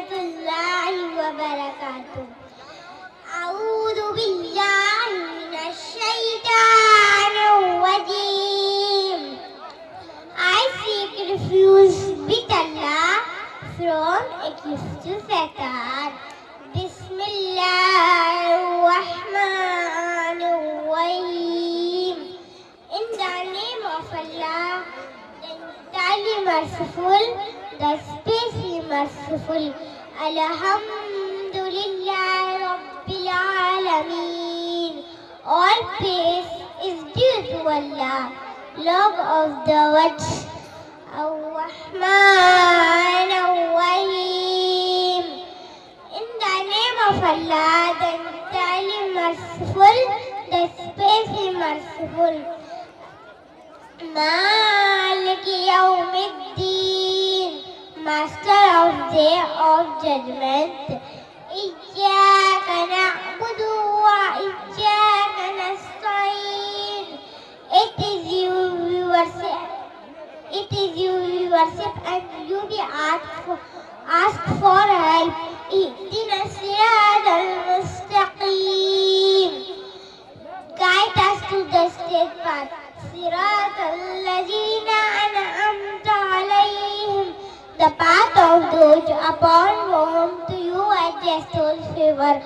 الله وبركاته. أعوذ بالله من الشيطان الرجيم. I seek refuge with Allah from accused Satan. Bismillahirrahmanirrahim. In the name of Allah, the entirely merciful, the especially merciful. Alhamdulillah Rabbil Alameen. All praise is due to Allah, Lord of the worlds, Ar-Rahman Ar-Rahim. In the name of Allah, the entirely merciful, the especially merciful. Malik Yawmiddin, Master of Day of Judgment. Iyyaka na'budu wa iyyaka nasta'in. It is you we worship and you we ask for help. Ihdina siratal mustaqim. Guide us to the straight path. Siratal ladzina an'amta alayhim. The path of those upon whom to you adjust favor.